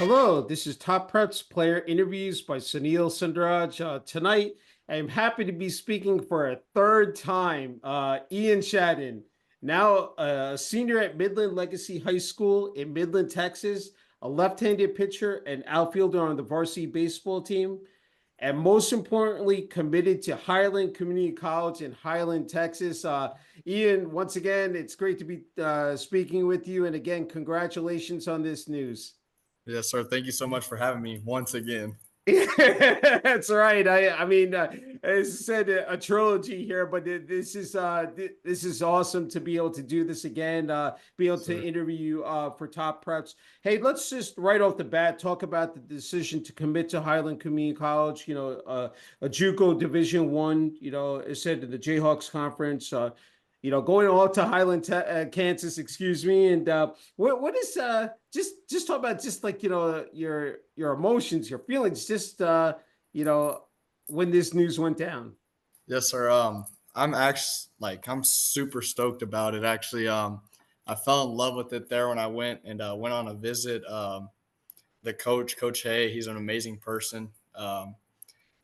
Hello, this is Top Preps Player Interviews by Sunil Sundaraj. Tonight, I'm happy to be speaking for a third time. Ian Shadden, now a senior at Midland Legacy High School in Midland, Texas, a left-handed pitcher and outfielder on the varsity baseball team, and most importantly, committed to Highland Community College in Highland, Texas. Ian, once again, it's great to be speaking with you. And again, congratulations on this news. Yes, sir. Thank you so much for having me once again. That's right. I mean, as I said, a trilogy here, but this is awesome to be able to do this again. Be able to Sir. interview you for Top Preps. Hey, let's just right off the bat talk about the decision to commit to Highland Community College. A JUCO Division One. It said in the Jayhawks conference. Going all to Highland, Kansas, excuse me. And what is just talk about just like your emotions, your feelings, just when this news went down. Yes, sir. I'm actually I'm super stoked about it. Actually, I fell in love with it there when I went and went on a visit. The Coach Hay, he's an amazing person.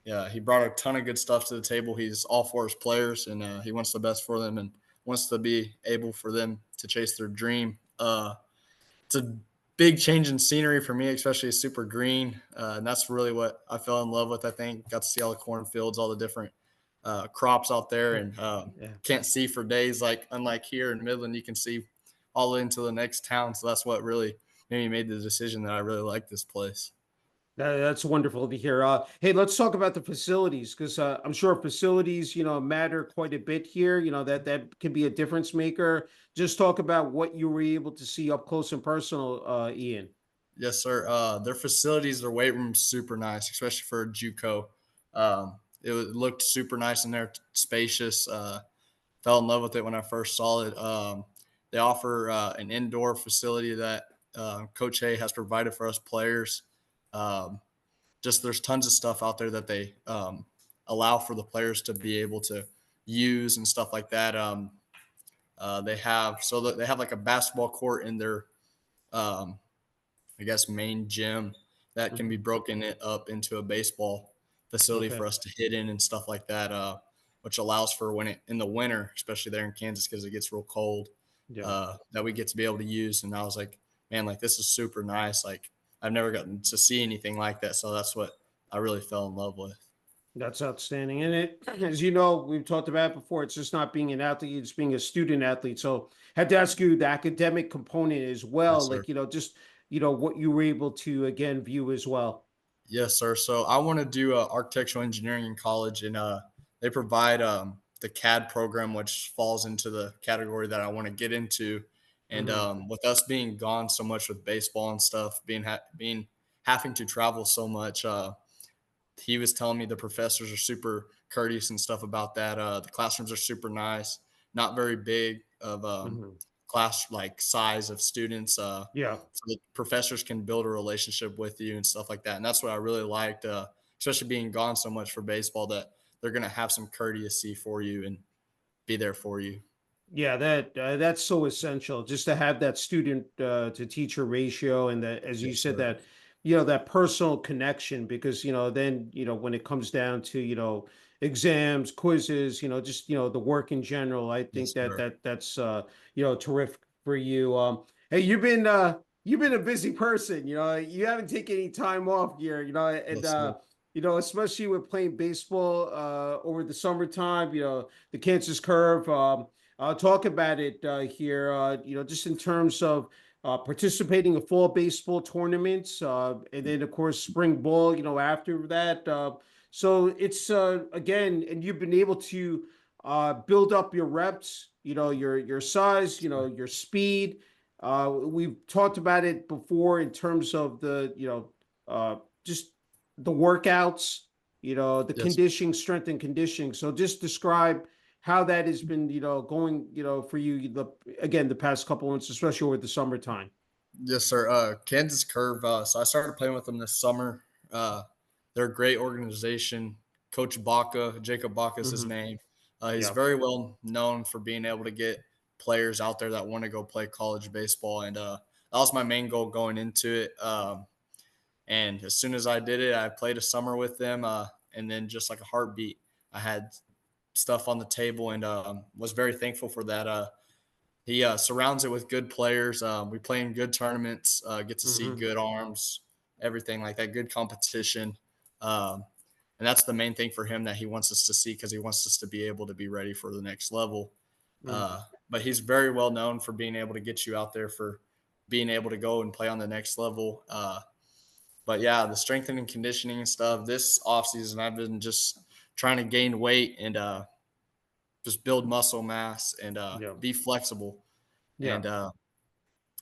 Yeah, he brought a ton of good stuff to the table. He's all for his players, and he wants the best for them and wants to be able for them to chase their dream. It's a big change in scenery for me, especially super green. And that's really what I fell in love with. I think got to see all the cornfields, all the different crops out there, and Yeah. can't see for days. Like unlike here in Midland, you can see all into the next town. So that's what really made me made the decision that I really like this place. That's wonderful to hear. Hey, let's talk about the facilities because I'm sure facilities, matter quite a bit here. That can be a difference maker. Just talk about what you were able to see up close and personal, Ian. Yes, sir. Their facilities, their weight rooms, super nice, especially for a JUCO. Looked super nice in there, spacious. Fell in love with it when I first saw it. They offer an indoor facility that Coach Hay has provided for us players. Um, just there's tons of stuff out there that they allow for the players to be able to use and stuff like that. They have like a basketball court in their um, I guess main gym that can be Mhm. broken up into a baseball facility Okay. for us to hit in and stuff like that, which allows for when it in the winter, especially there in Kansas because it gets real cold, Yeah. that we get to be able to use. And I was like, man, like this is super nice. Like I've never gotten to see anything like that, so that's what I really fell in love with. That's outstanding. And as you know, we've talked about it before, it's just not being an athlete, it's being a student athlete. So had to ask you the academic component as well, Yes, sir. like, just, what you were able to again view as well. Yes, sir. So I want to do architectural engineering in college, and they provide the CAD program, which falls into the category that I want to get into. And Hmm. with us being gone so much with baseball and stuff, being having to travel so much, he was telling me the professors are super courteous and stuff about that. The classrooms are super nice, not very big of Hmm. class like size of students. Yeah. So the professors can build a relationship with you and stuff like that. And that's what I really liked, especially being gone so much for baseball, that they're going to have some courtesy for you and be there for you. Yeah, that's so essential just to have that student to teacher ratio and that, as you Yes, said, sir. that that personal connection because then when it comes down to exams, quizzes, just the work in general, I think Yes, that sir. that's terrific for you. Hey, you've been a busy person. You haven't taken any time off here. And Yes, sir. especially with playing baseball over the summertime. The Kansas Curve. Talk about it here. Just in terms of participating in fall baseball tournaments, and then of course spring ball. After that, so it's again, and you've been able to build up your reps. Your size. Your speed. We've talked about it before in terms of the just the workouts. The Yes. conditioning, strength and conditioning. So just describe how that has been, going, for you again the past couple months, especially with the summertime. Yes, sir. Kansas Curve. So I started playing with them this summer. They're a great organization. Coach Baca, Jacob Baca is his Hmm. name. He's Yeah. very well known for being able to get players out there that want to go play college baseball, and that was my main goal going into it. And as soon as I did it, I played a summer with them, and then just like a heartbeat, I had stuff on the table, and was very thankful for that. He surrounds it with good players. We play in good tournaments, get to see Hmm. good arms, everything like that, good competition. Um, and that's the main thing for him that he wants us to see because he wants us to be able to be ready for the next level. But he's very well known for being able to get you out there for being able to go and play on the next level. But yeah, the strengthening and conditioning and stuff this offseason, I've been just trying to gain weight and just build muscle mass and Yeah. be flexible. Yeah. And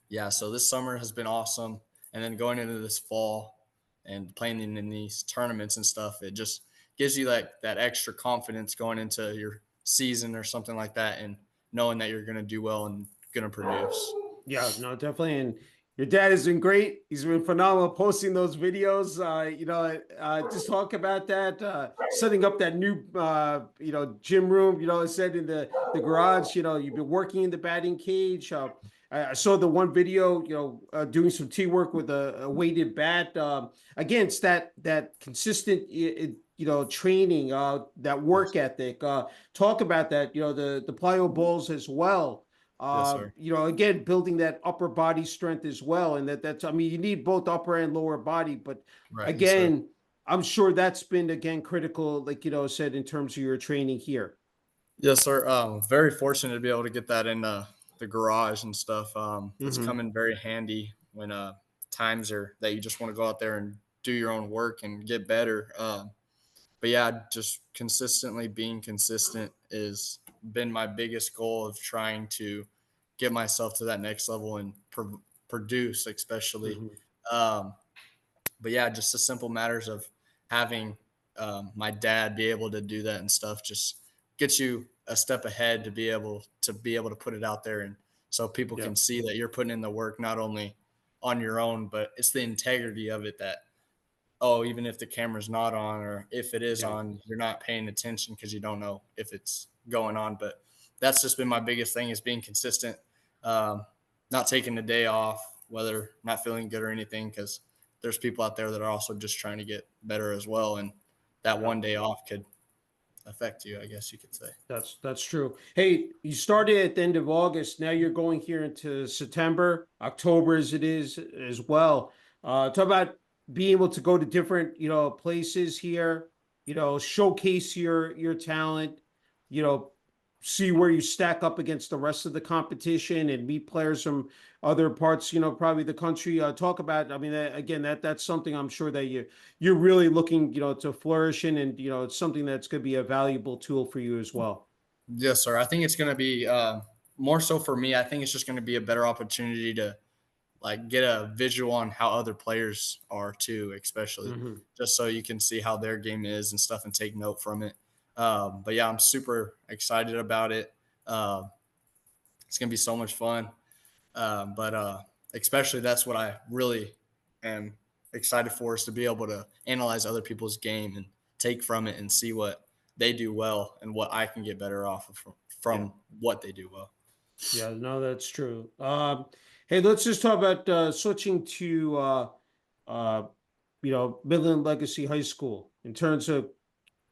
yeah, so this summer has been awesome. And then going into this fall and playing in these tournaments and stuff, it just gives you that extra confidence going into your season or something like that and knowing that you're going to do well and going to produce. Yeah, no, definitely. And your dad has been great. He's been phenomenal posting those videos. Just talk about that, setting up that new, gym room, I said in the garage, you've been working in the batting cage. I saw the one video, doing some tee work with a weighted bat. Again, it's that consistent, training, that Yes. work ethic. Talk about that, the plyo balls as well. Yes, sir. Again, building that upper body strength as well. And that's, I mean, you need both upper and lower body, but Right. Yes, sir. again, I'm sure that's been again critical, like, said in terms of your training here. Yes, sir. Very fortunate to be able to get that in the garage and stuff. It's come Hmm. in very handy when times are that you just want to go out there and do your own work and get better. But yeah, just consistently being consistent is been my biggest goal of trying to get myself to that next level and produce, especially. Hmm. Um, but yeah, just the simple matters of having my dad be able to do that and stuff just gets you a step ahead to be able to put it out there and so people Yeah. can see that you're putting in the work not only on your own, but it's the integrity of it that oh, even if the camera's not on or if it is Yeah. on, you're not paying attention because you don't know if it's going on. But that's just been my biggest thing is being consistent, um, not taking a day off, whether not feeling good or anything, because there's people out there that are also just trying to get better as well. And that Yeah. one day off could affect you, I guess you could say. That's true. Hey, you started at the end of August. Now you're going here into September, October as it is as well. Talk about being able to go to different, places here, showcase your talent, you know, see where you stack up against the rest of the competition and meet players from other parts, probably the country. Talk about, I mean, again, that's something I'm sure that you're really looking, to flourish in, and it's something that's going to be a valuable tool for you as well. Yes, sir. I think it's going to be more so for me. I think it's just going to be a better opportunity to like get a visual on how other players are too, especially Hmm. just so you can see how their game is and stuff and take note from it. But yeah, I'm super excited about it. It's gonna be so much fun. But especially that's what I really am excited for is to be able to analyze other people's game and take from it and see what they do well and what I can get better off of Yeah. from what they do well. Yeah, no, that's true. Hey, let's just talk about switching to uh, Midland Legacy High School in terms of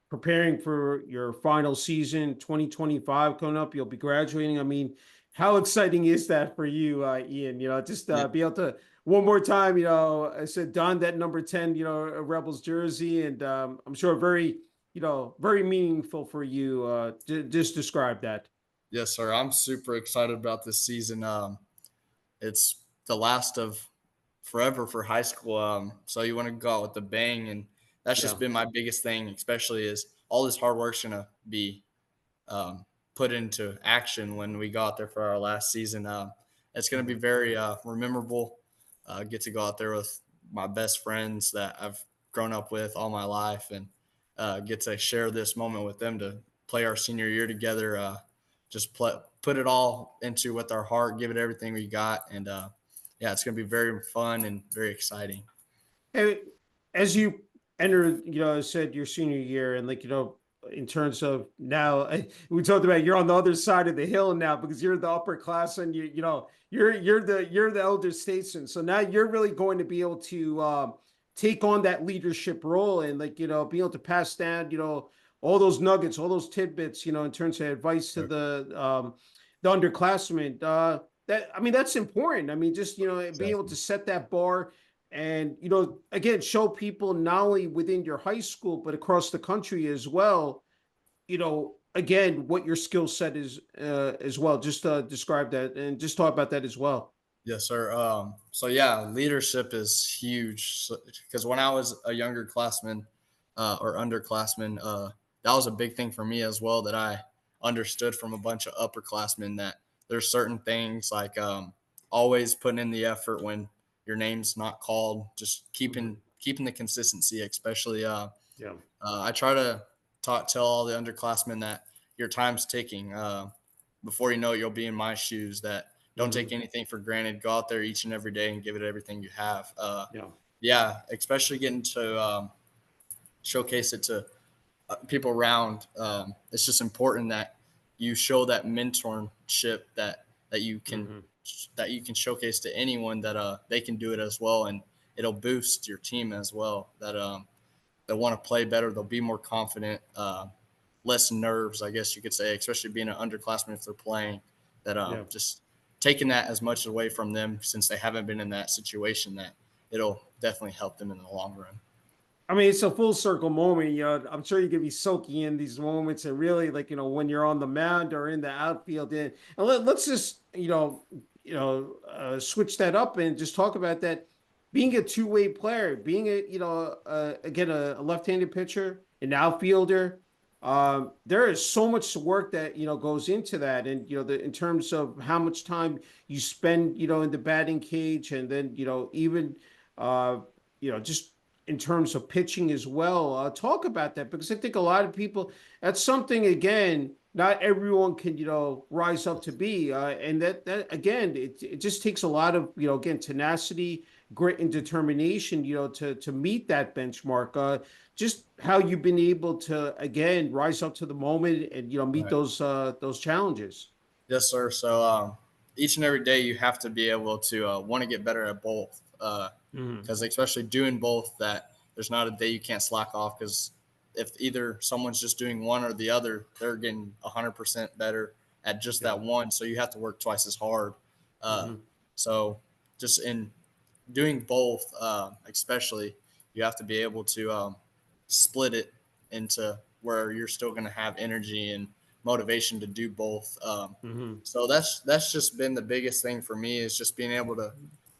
preparing for your final season, 2025 coming up. You'll be graduating. I mean, how exciting is that for you, Ian? Just Yeah. be able to one more time, I said don that number 10, Rebels jersey, and I'm sure very, very meaningful for you. Just describe that. Yes, sir. I'm super excited about this season. It's the last of forever for high school. So you want to go out with a bang, and that's just Yeah. been my biggest thing, especially is all this hard work's gonna be um, put into action when we go out there for our last season. It's gonna be Mhm. very memorable. Get to go out there with my best friends that I've grown up with all my life, and get to share this moment with them to play our senior year together. Just put it all into with our heart, give it everything we got, and yeah, it's going to be very fun and very exciting. Hey, as you enter, said your senior year, and like, in terms of now, we talked about you're on the other side of the hill now because you're the upper class and you're the elder statesman. So now you're really going to be able to take on that leadership role and like, be able to pass down, all those nuggets, all those tidbits, in terms of advice to Sure. the underclassmen. That I mean, that's important. I mean, just being able to Definitely. set that bar and again show people not only within your high school but across the country as well. Again, what your skill set is as well. Just describe that and just talk about that as well. Yes, sir. So yeah, leadership is huge because when I was a younger classman or underclassman, that was a big thing for me as well that I understood from a bunch of upperclassmen that there's certain things like always putting in the effort when your name's not called, just Mhm. keeping the consistency, especially Yeah. I try to tell all the underclassmen that your time's ticking. Before you know it, you'll be in my shoes. That don't take Hmm. anything for granted. Go out there each and every day and give it everything you have. Yeah. Yeah, especially getting to showcase it to people around. It's just important that you show that mentorship that you can Hmm. showcase to anyone that they can do it as well, and it'll boost your team as well. That they'll want to play better. They'll be more confident, less nerves, I guess you could say, especially being an underclassman if they're playing. That Yeah. just taking that as much away from them since they haven't been in that situation. That it'll definitely help them in the long run. I mean, it's a full circle moment. I'm sure you could be soaking in these moments and really like, when you're on the mound or in the outfield. And let's just, switch that up and just talk about that. Being a two-way player, being again, a left-handed pitcher, an outfielder. There is so much work that, goes into that. And, in terms of how much time you spend, in the batting cage and then, even, just in terms of pitching as well. Talk about that because I think a lot of people, that's something again, not everyone can, rise up to be. And that again, it just takes a lot of, again, tenacity, grit and determination, to meet that benchmark. Just how you've been able to, again, rise up to the moment and, meet Right. those challenges. Yes, sir. So each and every day you have to be able to want to get better at both. Mhm. Because especially doing both, that there's not a day you can't slack off. Because if either someone's just doing one or the other, they're getting 100% better at just Yeah. that one. So you have to work twice as hard. Uh, Hmm. so just in doing both, especially, you have to be able to split it into where you're still going to have energy and motivation to do both. Hmm. So that's just been the biggest thing for me is just being able to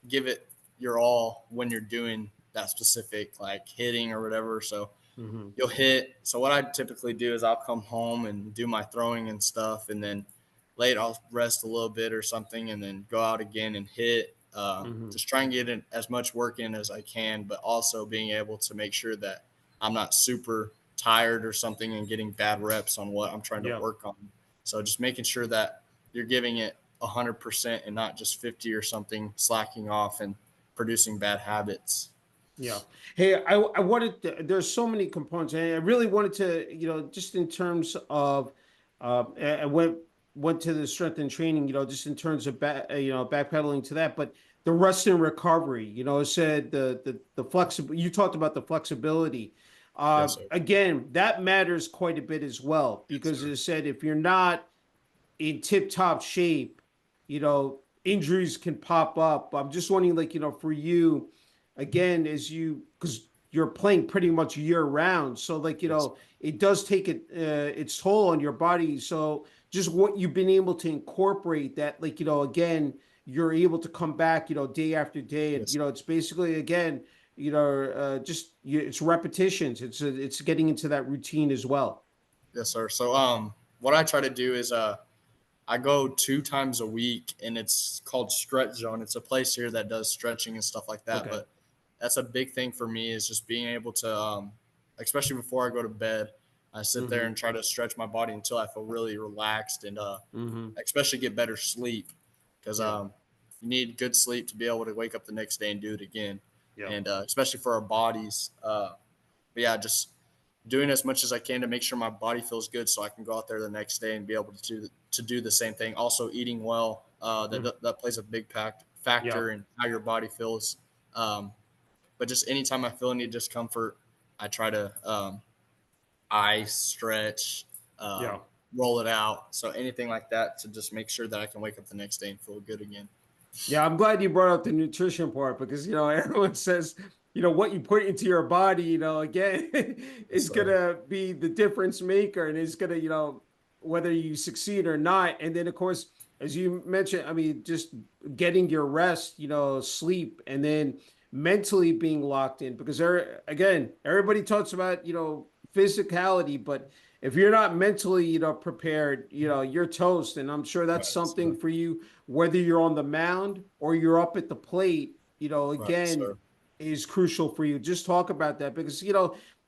give it your all when you're doing that specific like hitting or whatever. So Hmm. you'll hit. So what I typically do is I'll come home and do my throwing and stuff, and then late I'll rest a little bit or something, and then go out again and hit. Hmm. Just try and get in as much work in as I can, but also being able to make sure that I'm not super tired or something and getting bad reps on what I'm trying to Yeah. work on. So just making sure that you're giving it 100% and not just 50 or something, slacking off and producing bad habits. Yeah. Hey, I wanted there's so many components. And I really wanted to, just in terms of, I went to the strength and training, just in terms of backpedaling to that, but the rest and recovery, said the flexible. You talked about the flexibility. Yes, sir. Again, that matters quite a bit as well Yes, because sir. as I said, if you're not in tip top shape, injuries can pop up. I'm just wondering, like, for you, again, as you, because you're playing pretty much year round. So, like, Yes. it does take its toll on your body. So, just what you've been able to incorporate that, like, again, you're able to come back, day after day. And, Yes. it's basically, again, it's repetitions. It's getting into that routine as well. Yes, sir. So, what I try to do is, I go 2 times a week, and it's called Stretch Zone. It's a place here that does stretching and stuff like that. Okay. But that's a big thing for me is just being able to, especially before I go to bed, I sit there Mm-hmm. and try to stretch my body until I feel really relaxed and, Mm-hmm. especially get better sleep because Yeah. you need good sleep to be able to wake up the next day and do it again, Yeah. and especially for our bodies. But yeah, just doing as much as I can to make sure my body feels good, so I can go out there the next day and be able to do the same thing. Also, eating well Mm. that plays a big Yeah. factor in how your body feels. Um, But just anytime I feel any discomfort, I try to ice, stretch, Yeah. roll it out. So anything like that to just make sure that I can wake up the next day and feel good again. Yeah, I'm glad you brought up the nutrition part because everyone says what you put into your body, again, Yes, is sir. gonna be the difference maker and is gonna, whether you succeed or not. And then of course, as you mentioned, I mean, just getting your rest, sleep, and then mentally being locked in because again, everybody talks about, physicality, but if you're not mentally, prepared, you're toast. And I'm sure that's Right, something sir. for you, whether you're on the mound or you're up at the plate, Right, again, sir. is crucial for you. Just talk about that because,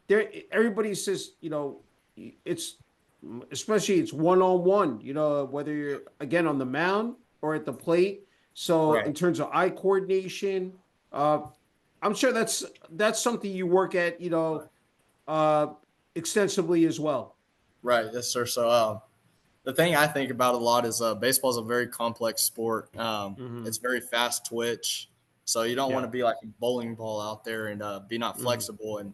there everybody says, it's especially it's one on one, whether you're again on the mound or at the plate. So Right. in terms of eye coordination, uh, I'm sure that's something you work at, uh, extensively as well. Right. Yes, sir. So the thing I think about a lot is baseball is a very complex sport. Hmm. It's very fast twitch, so you don't want Yeah. to be like a bowling ball out there and be not Hmm. flexible and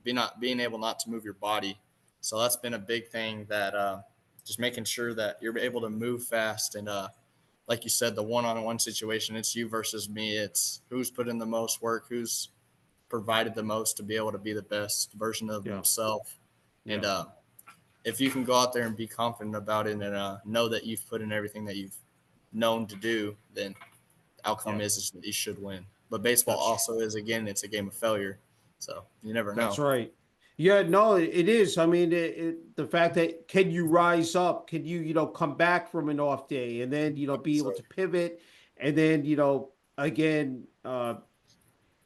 being able not to move your body. So that's been a big thing that just making sure that you're able to move fast and like you said, the one-on-one situation. It's you versus me. It's who's put in the most work, who's provided the most to be able to be the best version of Yeah. himself, and Yeah. if you can go out there and be confident about it and know that you've put in everything that you've known to do, then the outcome Yeah. is that you should win. But baseball That's also is, again, it's a game of failure. So you never That's know. right. Yeah, no, it is. I mean, the fact that can you rise up? Can you, come back from an off day and then, be able So, to pivot and then, again,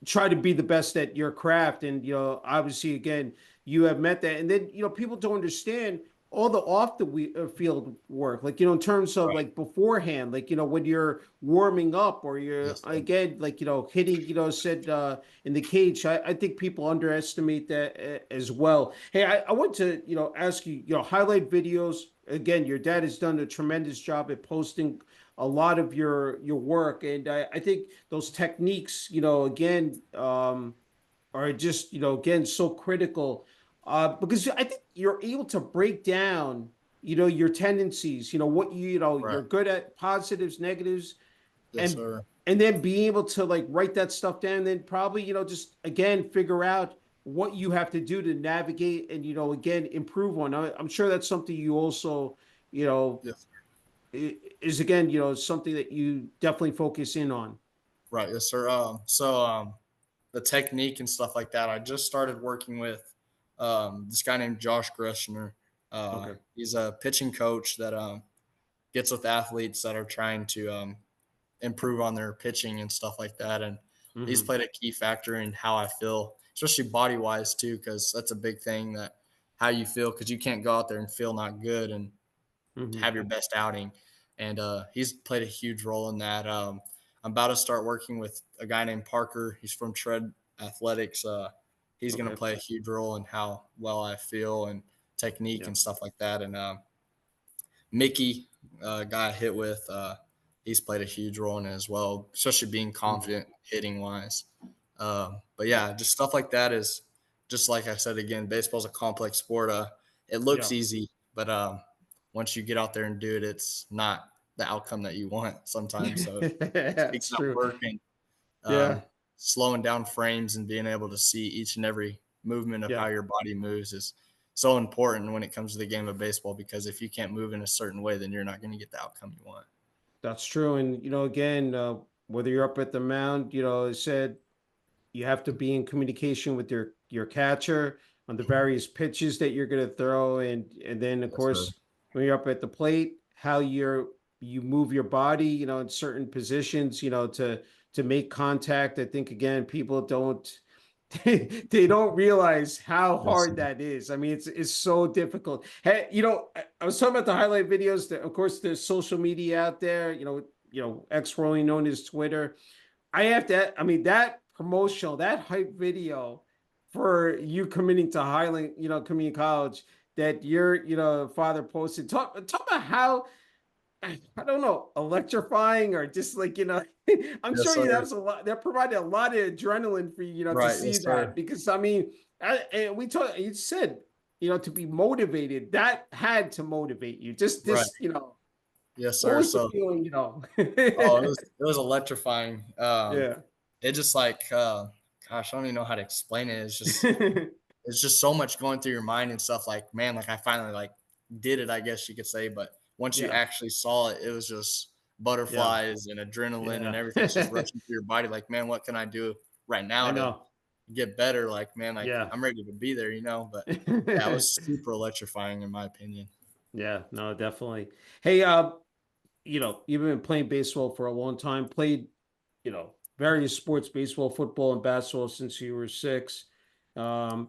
try to be the best at your craft. And, obviously, again, you have met that. And then, people don't understand all the off the field work, like, in terms of right. like beforehand, like, when you're warming up or you're, Yes, sir. again, like, hitting, said, in the cage. I think people underestimate that as well. Hey, I want to, ask you, highlight videos. Again, your dad has done a tremendous job at posting a lot of your work, and I think those techniques, again, are just, again, so critical, because I think you're able to break down, your tendencies, what Right. you're good at, positives, negatives, Yes, and sir. then being able to like write that stuff down, and then probably, just again figure out what you have to do to navigate and, again, improve on. I'm sure that's something you also, you know, Yes. is again, something that you definitely focus in on. Right. Yes, sir. So the technique and stuff like that, I just started working with this guy named Josh Greshner. Okay. He's a pitching coach that gets with athletes that are trying to improve on their pitching and stuff like that. And he's Hmm. played a key factor in how I feel, especially body wise too, because that's a big thing that how you feel, because you can't go out there and feel not good and Hmm. have your best outing. And he's played a huge role in that. I'm about to start working with a guy named Parker. He's from Tread Athletics. He's going to Okay. play a huge role in how well I feel and technique Yeah. and stuff like that. And Mickey, guy I hit with, he's played a huge role in it as well, especially being Hmm. confident hitting wise. But yeah, just stuff like that is just like I said again, baseball's a complex sport. It looks Yeah. easy, but once you get out there and do it, it's not the outcome that you want sometimes. So it takes That's out true. work and Yeah. um, slowing down frames and being able to see each and every movement of how Yeah. your body moves is so important when it comes to the game of baseball, because if you can't move in a certain way, then you're not going to get the outcome you want. That's true. And, again, whether you're up at the mound, it said you have to be in communication with your catcher on the various pitches that you're going to throw, and then of Yes, sir. course when you're up at the plate, how you move your body, in certain positions, to make contact. I think again, people don't they don't realize how Yes, hard sir. that is. I mean, it's so difficult. Hey, I was talking about the highlight videos. That, of course, there's social media out there. X formerly known as Twitter. I have to. I mean, that promotional, that hype video for you committing to Highland, community college, that your, father posted. Talk about how. I don't know, electrifying or just like, I'm Yes, sure that sir. was a lot, that provided a lot of adrenaline for you, to Right. see Yes, that. sir. Because I mean, and we talked, you said, to be motivated, that had to motivate you. Just Right. this, Yes, what sir. was the So, feeling? oh, it was electrifying. Yeah. It just like, gosh, I don't even know how to explain it. It's just so much going through your mind and stuff. Like, man, like I finally like did it, I guess you could say. But once you Yeah. actually saw it, it was just Yeah. butterflies and adrenaline and Yeah. everything's just rushing through your body. Like, man, what can I do right I now to know. get better? Like, man, like Yeah. I'm ready to be there, But yeah, it was super electrifying in my opinion. Yeah, no, definitely. Hey, you've been playing baseball for a long time, played, various sports, baseball, football, and basketball since you were 6. Um,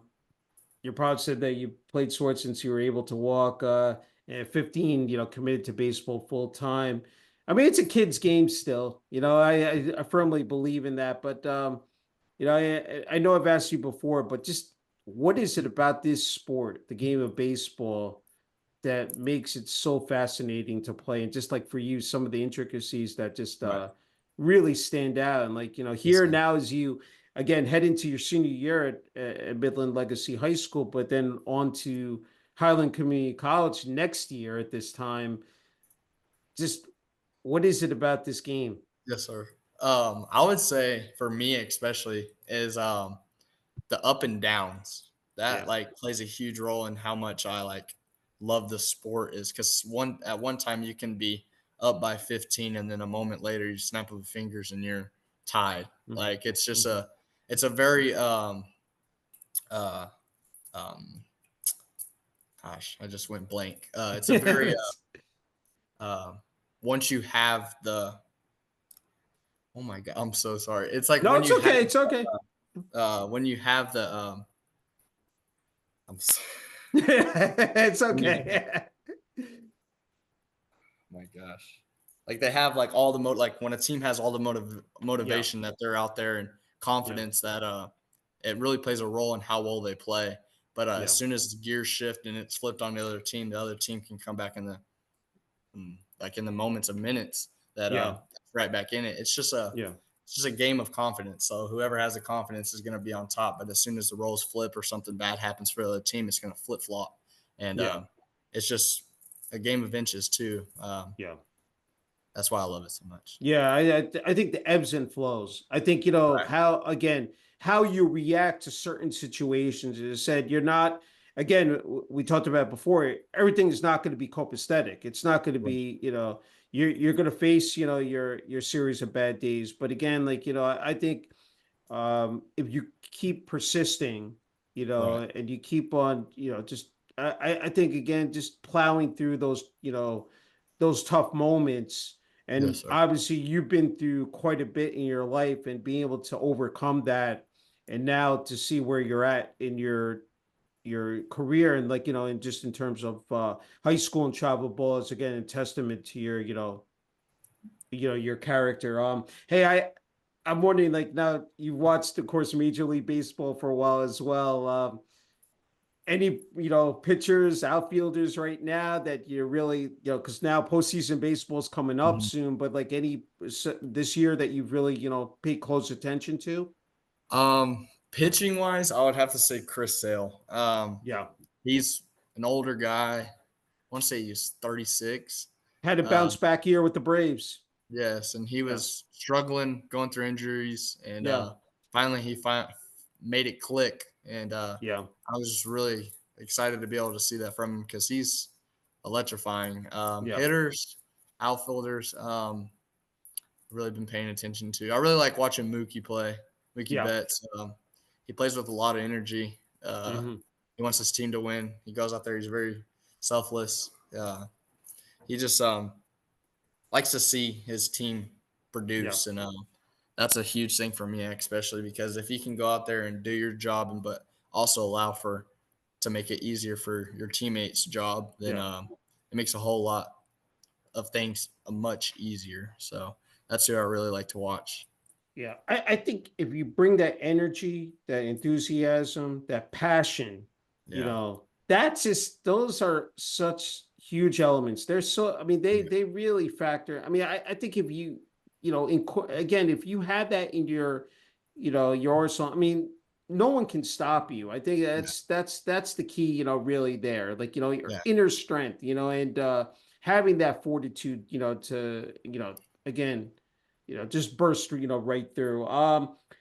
you're proud said that you played sports since you were able to walk, and at 15, committed to baseball full time. I mean, it's a kid's game still, I firmly believe in that, but, I know I've asked you before, but just what is it about this sport, the game of baseball, that makes it so fascinating to play? And just like for you, some of the intricacies that just Right. really stand out. And like, Yes, here sir. now as you again head into your senior year at Midland Legacy High School, but then on to Highland Community College next year at this time, just what is it about this game? Yes, sir. I would say for me especially is the up and downs. That Yeah. like plays a huge role in how much I like love the sport is because one time you can be up by 15 and then a moment later you snap of the fingers and you're tied. Mhm. Like it's just Mhm. it's a very uh um gosh, I just went blank. It's a very uh, once you have the oh my god, I'm so sorry. It's like No, it's okay. It's okay. when you have the I'm s- It's when you okay. my gosh. Like they have like all the like when a team has all the Yeah. motivation that they're out there and Yeah. confidence that it really plays a role in how well they play. But as Yeah. soon as the gears shift and it's flipped on the other team can come back in like in the moments of minutes that Yeah. right back in it. Yeah. It's just a game of confidence. So whoever has the confidence is going to be on top. But as soon as the roles flip or something bad happens for the other team, it's going to flip flop. And Yeah. it's just a game of inches too. Yeah. That's why I love it so much. Yeah, I think the ebbs and flows. I think, Right. how, again, how you react to certain situations. As I said, you're not, again, we talked about before, everything is not going to be copacetic. It's not going to Right. be, you're going to face, your series of bad days. But again, like, I think, if you keep persisting, Right. and you keep on, just I think again, just plowing through those tough moments. And Yes, sir. obviously, you've been through quite a bit in your life, and being able to overcome that, and now to see where you're at in your career, and like, and just in terms of high school and travel ball, is again a testament to your your character. Hey, I'm wondering, like, now you've watched, of course, Major League Baseball for a while as well. Any, pitchers, outfielders right now that you're really, because now postseason baseball is coming up Mhm. soon, but like any this year that you've really, paid close attention to? Pitching wise, I would have to say Chris Sale. Yeah. He's an older guy. I want to say he's 36. Had a Um, bounce back year with the Braves. yes, and he Yeah. was struggling, going through injuries, and Yeah. finally made it click. And Yeah. I was just really excited to be able to see that from him because he's electrifying. Yeah. Hitters, outfielders, really been paying attention to. I really like watching Mookie play. Mookie Yeah. Betts. He plays with a lot of energy. Hmm. He wants his team to win. He goes out there. He's very selfless. He just likes to see his team Yeah. produce, and that's a huge thing for me, especially because if you can go out there and do your job, and but also allow for to make it easier for your teammates' job, then Yeah. it makes a whole lot of things much easier. So that's who I really like to watch. Yeah, I think if you bring that energy, that enthusiasm, that passion, Yeah. that's just, those are such huge elements. They're so, I mean, Yeah, they really factor. I mean, I think if you, you know, again, if you have that in your, you know, your arsenal, I mean, no one can stop you. I think yeah, that's the key, you know, really there. Like, you know, your yeah, inner strength, you know, and having that fortitude, you know, to, you know, again, you know, just burst, you know, right through.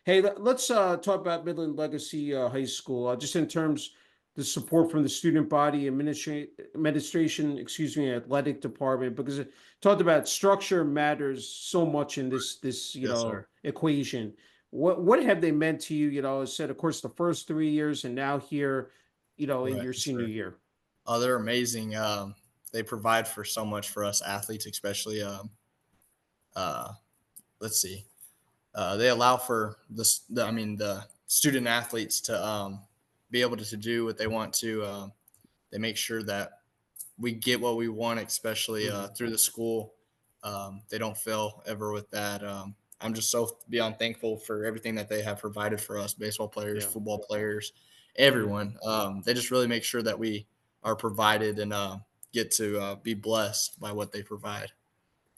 Hey, let's talk about Midland Legacy High School, just in terms the support from the student body administration, excuse me, athletic department, because it talked about structure matters so much in this you yes, know sir. equation. What have they meant to you? You know, I said of course the first 3 years, and now here, you know, in Right, your yes, senior sir. year. Oh, they're amazing. They provide for so much for us athletes, especially. Uh, let's see. They allow for I mean, the student athletes to be able to do what they want to. They make sure that we get what we want, especially Hmm. through the school. They don't fail ever with that. I'm just so beyond thankful for everything that they have provided for us, baseball players, Yeah. football players, Hmm. everyone. They just really make sure that we are provided and get to be blessed by what they provide.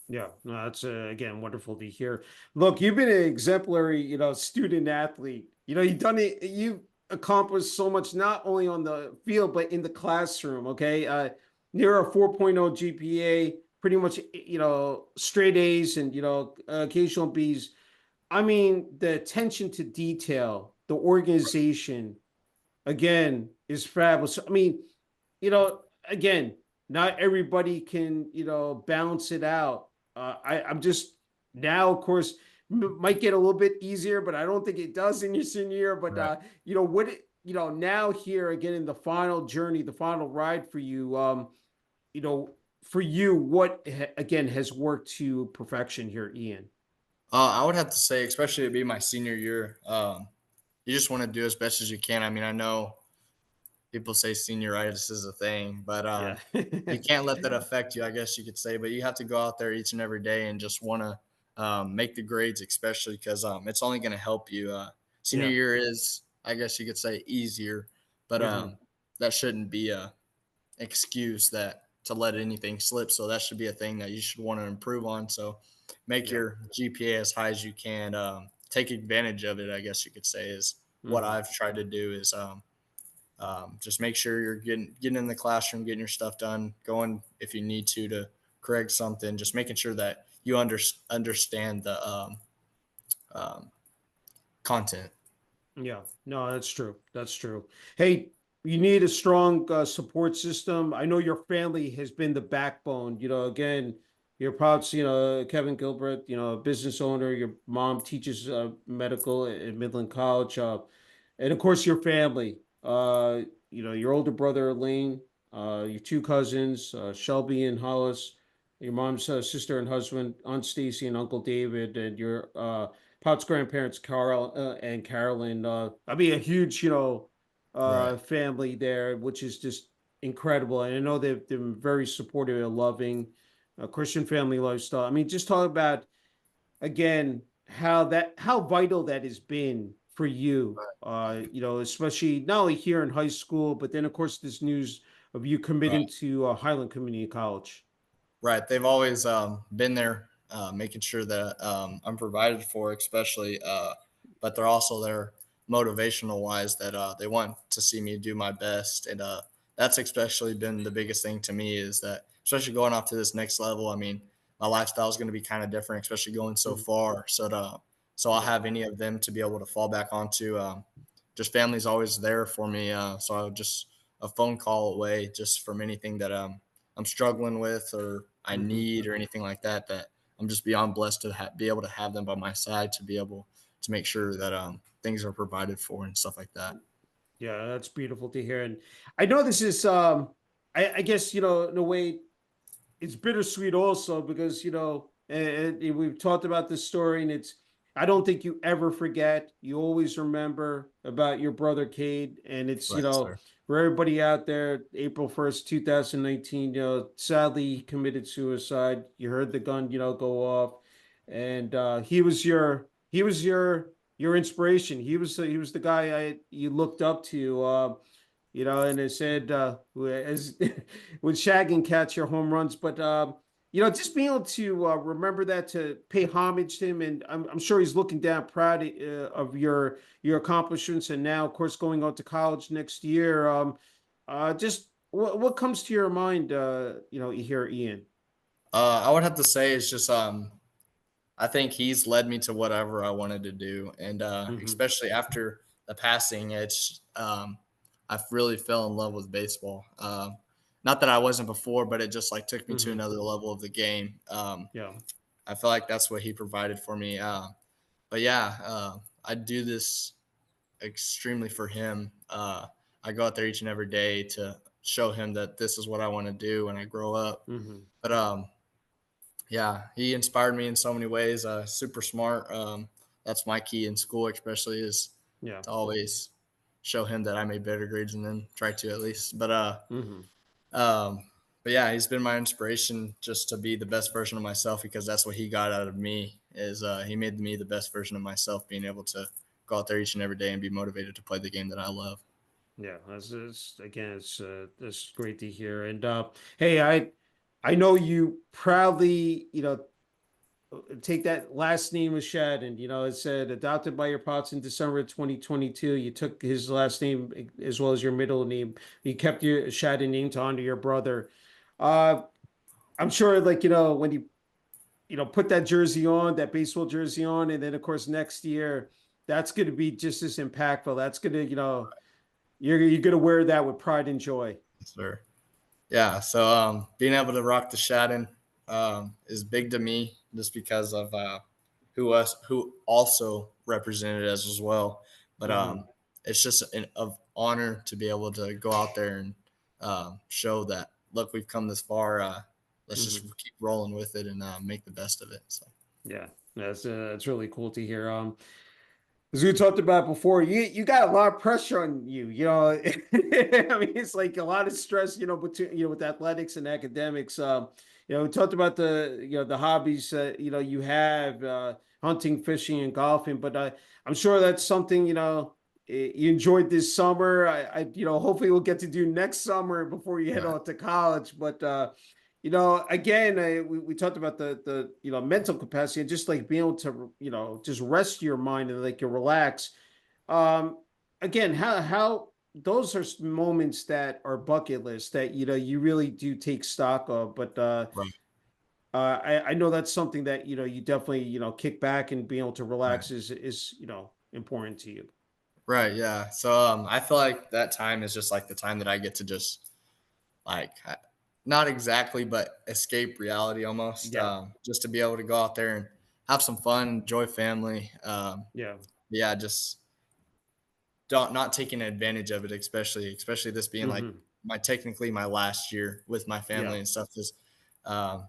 Yeah, no, that's again wonderful to hear. Look, you've been an exemplary, you know, student athlete. You know, you've done it. You accomplished so much, not only on the field but in the classroom. Okay, near a 4.0 GPA, pretty much, you know, straight A's and you know occasional B's. I mean, the attention to detail, the organization, again, is fabulous. I mean, you know, again, not everybody can, you know, balance it out. I'm just now, of course, might get a little bit easier, but I don't think it does in your senior year. But Right. you know, you know, now here again in the final journey, the final ride for you, you know, for you, what again has worked to perfection here, Ian? I would have to say, especially to be my senior year, you just want to do as best as you can. I mean, I know people say senioritis is a thing, but Yeah. you can't let that affect you, I guess you could say. But you have to go out there each and every day and just want to make the grades, especially because it's only going to help you. Senior Yeah. year is, I guess you could say, easier, but Hmm. that shouldn't be a excuse that to let anything slip. So that should be a thing that you should want to improve on. So make Yeah. your GPA as high as you can. Take advantage of it, I guess you could say, is what Hmm. I've tried to do. Is just make sure you're getting in the classroom, getting your stuff done, going if you need to correct something. Just making sure that you understand the um, content. Yeah, no, that's true. That's true. Hey, you need a strong support system. I know your family has been the backbone. You know, again, your pops, you know, Kevin Gilbert, you know, a business owner. Your mom teaches medical at Midland College, and of course your family. You know, your older brother Elaine, your two cousins, Shelby and Hollis, your mom's sister and husband, Aunt Stacy and Uncle David, and your Pot's grandparents, Carl and Carolyn. I mean, a huge, you know, Right. family there, which is just incredible. And I know they've been very supportive and loving, Christian family lifestyle. I mean, just talk about again how vital that has been for you. You know, especially not only here in high school, but then of course this news of you committing Right. to Highland Community College. Right. They've always been there, making sure that I'm provided for, especially, but they're also there motivational wise that they want to see me do my best. And that's especially been the biggest thing to me is that, especially going off to this next level, I mean, my lifestyle is going to be kind of different, especially going so Mhm. far. So I'll Yeah. have any of them to be able to fall back onto. Just family's always there for me. So I'll just a phone call away just from anything that I'm struggling with or I Hmm. need or anything like that, that I'm just beyond blessed to be able to have them by my side to be able to make sure that things are provided for and stuff like that. Yeah, that's beautiful to hear. And I know this is I guess, you know, in a way it's bittersweet also because, you know, and we've talked about this story and it's I don't think you ever forget. You always remember about your brother Cade. And it's, you Right, know, sir. for everybody out there, April 1st, 2019, you know, sadly he committed suicide. You heard the gun, you know, go off. And he was your inspiration. He was the guy you looked up to. And they said as with Shadden catch your home runs, but just being able to remember that, to pay homage to him, and I'm sure he's looking down proud of your accomplishments, and now, of course, going on to college next year. Just what comes to your mind, here, Ian? I would have to say it's just I think he's led me to whatever I wanted to do, and Hmm. especially after the passing, I really fell in love with baseball. Not that I wasn't before, but it just like took me to Hmm. another level of the game. Yeah. I feel like that's what he provided for me. But yeah, I do this extremely for him. I go out there each and every day to show him that this is what I want to do when I grow up. Hmm. But yeah, he inspired me in so many ways. Super smart. That's my key in school, especially, is Yeah. to always show him that I made better grades than them. Try to, at least. Hmm. Um, but yeah, he's been my inspiration just to be the best version of myself, because that's what he got out of me. Is he made me the best version of myself, being able to go out there each and every day and be motivated to play the game that I love. Yeah, that's again, it's great to hear. And hey, I know you proudly, take that last name of Shadden. It said adopted by your pops in December 2022. You took his last name as well as your middle name. You kept your Shadden name to honor your brother. Uh, I'm sure, like, when you put that jersey on, that baseball jersey on, and then of course next year, that's going to be just as impactful. That's going to, you're going to wear that with pride and joy. Yes, sir. Yeah, so being able to rock the Shadden is big to me, just because of who also represented us as well. But Hmm. it's just an of honor to be able to go out there and show that, look, we've come this far. Let's just Hmm. keep rolling with it and make the best of it. So Yeah, that's really cool to hear. As we talked about before, you got a lot of pressure on you. I mean, it's like a lot of stress. Between with athletics and academics. We talked about the hobbies you have, hunting, fishing, and golfing. But I'm sure that's something you enjoyed this summer. Hopefully we'll get to do next summer before you head right, on to college. But again, we talked about the mental capacity, and just like being able to just rest your mind and like you relax. Um, Again, how those are moments that are bucket list that you really do take stock of. But right, I know that's something that you definitely kick back and being able to right. relax is important to you. Right, yeah. So I feel like that time is just like the time that I get to just like not exactly, but escape reality almost. Yeah, Just to be able to go out there and have some fun, enjoy family. yeah. Yeah, just don't not taking advantage of it, especially this being like Hmm. my technically my last year with my Yeah, family and stuff. Is um,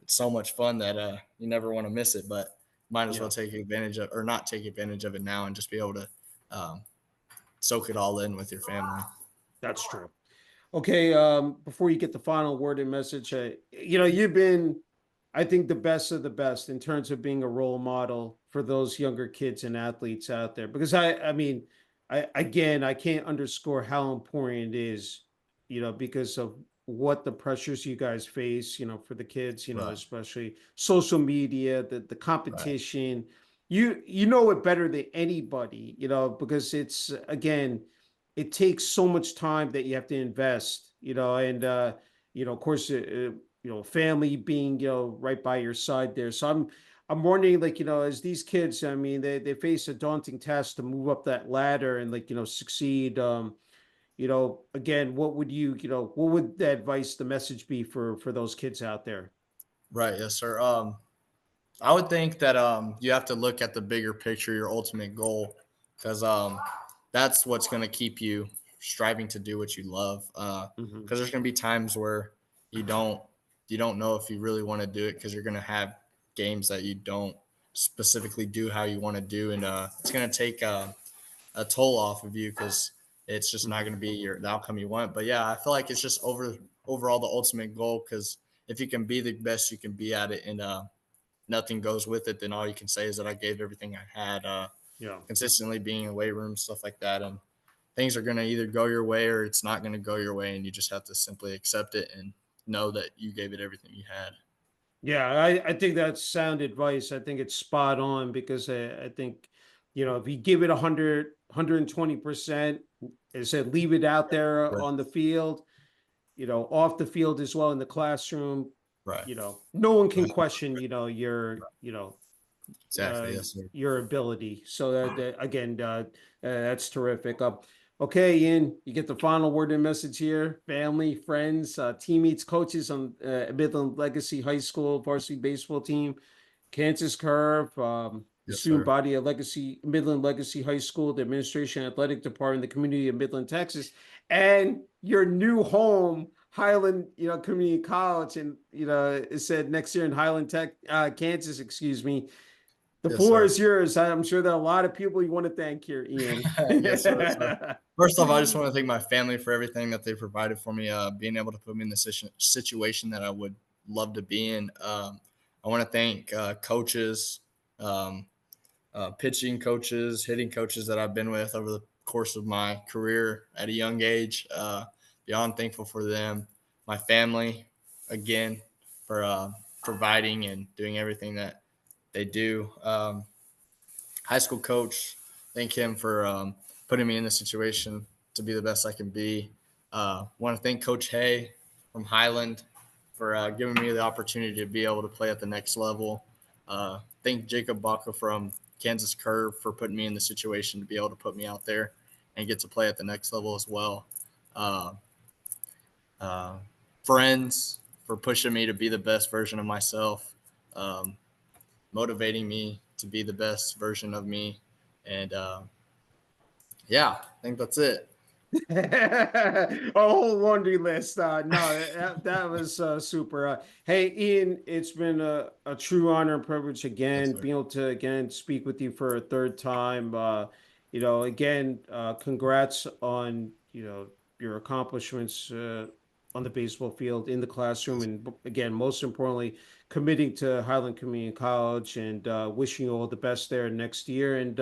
it's so much fun that you never want to miss it, but might as well yeah. take advantage of, or not take advantage of it now, and just be able to um, soak it all in with your family. That's true. Okay, before you get the final word and message, you've been, I think, the best of the best in terms of being a role model for those younger kids and athletes out there. Because I mean, I can't underscore how important it is, because of what the pressures you guys face, for the kids, Right, especially social media, the right, competition. You know it better than anybody, because it's again it takes so much time that you have to invest, and of course, family being right by your side there. So I'm wondering, like, as these kids, I mean, they face a daunting task to move up that ladder and, like, succeed. Again, what would the advice, the message be for those kids out there? right. Yes, sir. I would think that you have to look at the bigger picture, your ultimate goal, because that's what's going to keep you striving to do what you love. Because Hmm. there's going to be times where you don't you don't know if you really want to do it, because you're going to have games that you don't specifically do how you want to do, and it's going to take a toll off of you, because it's just not Hmm. going to be the outcome you want. But yeah, I feel like it's just overall the ultimate goal, because if you can be the best you can be at it, and nothing goes with it, then all you can say is that I gave everything I had, Yeah. consistently being in weight room, stuff like that. And things are going to either go your way or it's not going to go your way, and you just have to simply accept it and know that you gave it everything you had. Yeah, I think that's sound advice. I think it's spot on because I think, if you give it 120%, as I said, leave it out there Right. on the field, off the field as well in the classroom, Right. no one can Right. question, Exactly. Yes, sir. your ability. So again, that's terrific. Okay, Ian, you get the final word and message here. Family, friends, teammates, coaches on Midland Legacy High School varsity baseball team, Kansas Curve, the Yes, student sir. body of Midland Legacy High School, the administration athletic department, the community of Midland, Texas, and your new home, Highland, Community College, and it said next year in Highland Tech, Kansas, excuse me. The Yes, floor sir. is yours. I'm sure there are a lot of people you want to thank here, Ian. Yes, sir. So, first off, I just want to thank my family for everything that they provided for me, being able to put me in the situation that I would love to be in. I want to thank coaches, um, pitching coaches, hitting coaches that I've been with over the course of my career at a young age. Beyond thankful for them. My family, again, for providing and doing everything that they do. High school coach, thank him for putting me in the situation to be the best I can be. Want to thank Coach Hay from Highland for giving me the opportunity to be able to play at the next level. Thank Jacob Baca from Kansas Curve for putting me in the situation to be able to put me out there and get to play at the next level as well. Uh, uh, Friends for pushing me to be the best version of myself, um, motivating me to be the best version of me. And yeah, I think that's it. A whole laundry list. No, that was super. Hey, Ian, it's been a true honor and privilege Yes, again, sir. being able to again speak with you for a third time. Again, congrats on your accomplishments on the baseball field, in the classroom, Yes, and again, most importantly, committing to Highland Community College, and wishing you all the best there next year. And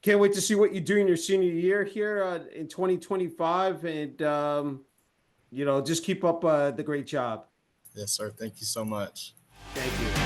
can't wait to see what you do in your senior year here in 2025. And, just keep up the great job. yes, sir. Thank you so much. Thank you.